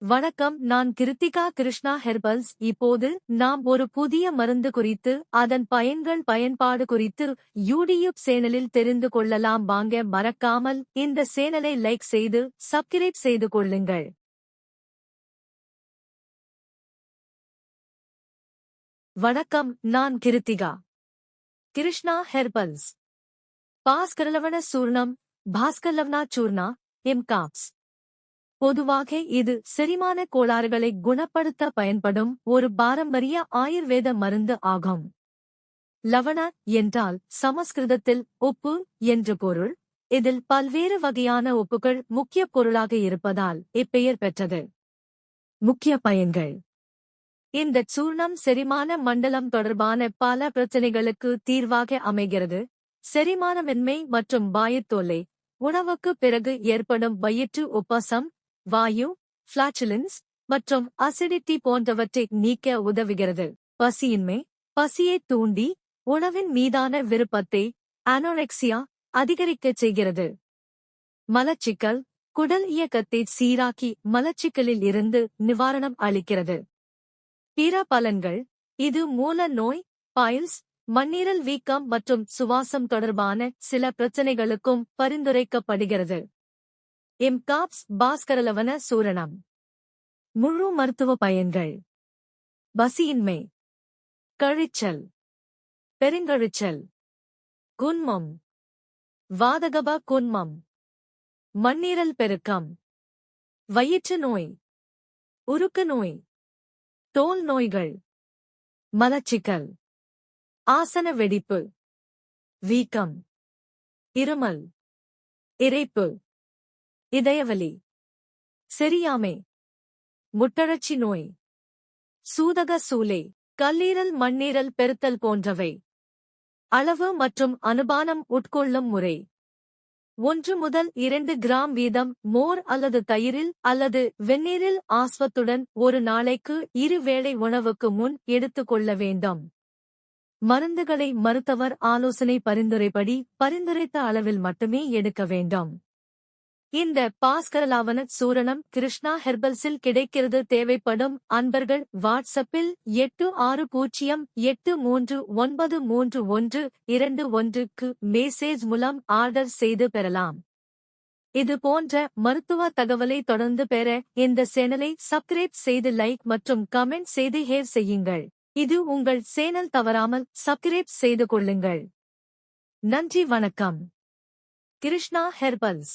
வணக்கம், நான் கிருத்திகா கிருஷ்ணா ஹெர்பல்ஸ். இப்போது நாம் ஒரு புதிய மருந்து குறித்து அதன் பயன்கள் பயன்பாடு குறித்து யூடியூப் சேனலில் தெரிந்து கொள்ளலாம். வாங்க, மறக்காமல் இந்த சேனலை லைக் செய்து சப்ஸ்கிரைப் செய்து கொள்ளுங்கள். வணக்கம், நான் கிருத்திகா கிருஷ்ணா ஹெர்பல்ஸ். பாஸ்கரலவண சூர்ணம், பாஸ்கர்லவனா சூர்ணா, எம்காப்ஸ். பொதுவாக இது செரிமான கோளாறுகளை குணப்படுத்த பயன்படும் ஒரு பாரம்பரிய ஆயுர்வேத மருந்து ஆகும். லவண என்றால் சமஸ்கிருதத்தில் உப்பு என்று பொருள். இதில் பல்வேறு வகையான உப்புகள் முக்கிய பொருளாக இருப்பதால் இப்பெயர் பெற்றது. முக்கிய பயன்கள்: இந்த சூர்ணம் செரிமான மண்டலம் தொடர்பான பல பிரச்சினைகளுக்கு தீர்வாக அமைகிறது. செரிமானமின்மை மற்றும் வாயுத்தொல்லை, உணவுக்கு பிறகு ஏற்படும் வயிற்று உப்பசம், வாயு, ஃபிளாச்சுலன்ஸ் மற்றும் அசிடிட்டி போன்றவற்றை நீக்க உதவுகிறது. பசியின்மை, பசியை தூண்டி உணவின் மீதான விருப்பத்தை அனோரெக்சியா அதிகரிக்கச் செய்கிறது. மலச்சிக்கல், குடல் இயக்கத்தை சீராக்கி மலச்சிக்கலில் இருந்து நிவாரணம் அளிக்கிறது. பிற பலன்கள்: இது மூல நோய், பைல்ஸ், மண்ணீரல் வீக்கம் மற்றும் சுவாசம் தொடர்பான சில பிரச்சினைகளுக்கும் பரிந்துரைக்கப்படுகிறது. எம்காப்ஸ் பாஸ்கரலவண சூரணம். முழு மருத்துவ பயன்கள்: பசியின்மை, கழிச்சல், பெருங்கழிச்சல், குன்மம், வாதகப குன்மம், மண்ணீரல் பெருக்கம், வயிற்று நோய், உருக்கு நோய், தோல் நோய்கள், மலச்சிக்கல், ஆசன வெடிப்பு, வீக்கம், இருமல், இரைப்பு, இதயவலி, செரியாமை, முட்டழற்சி நோய், சூதக சூலை, கல்லீரல் மண்ணீரல் பெருத்தல் போன்றவை. அளவு மற்றும் அனுபானம் உட்கொள்ளும் முறை: 1 முதல் 2 கிராம் வீதம் மோர் அல்லது தயிரில் அல்லது வெந்நீரில் ஆஸ்வத்துடன் ஒரு நாளைக்கு 2 வேளை உணவுக்கு முன் எடுத்துக்கொள்ள வேண்டும். மருந்துகளை மருத்துவர் ஆலோசனை பரிந்துரைப்படி பரிந்துரைத்த அளவில் மட்டுமே எடுக்க வேண்டும். இந்த பாஸ்கரலாவண சூரணம் கிருஷ்ணா ஹெர்பல்ஸில் கிடைக்கிறது. தேவைப்படும் அன்பர்கள் வாட்ஸ்அப்பில் 8603933121க்கு மெசேஜ் மூலம் ஆர்டர் செய்து பெறலாம். இது போன்ற மருத்துவ தகவலை தொடர்ந்து பெற இந்த சேனலை சப்ஸ்கிரைப் செய்து லைக் மற்றும் கமெண்ட் செய்து ஷேர் செய்யுங்கள். இது உங்கள் சேனல், தவறாமல் சப்ஸ்கிரைப் செய்து கொள்ளுங்கள். நன்றி, வணக்கம். கிருஷ்ணா ஹெர்பல்ஸ்.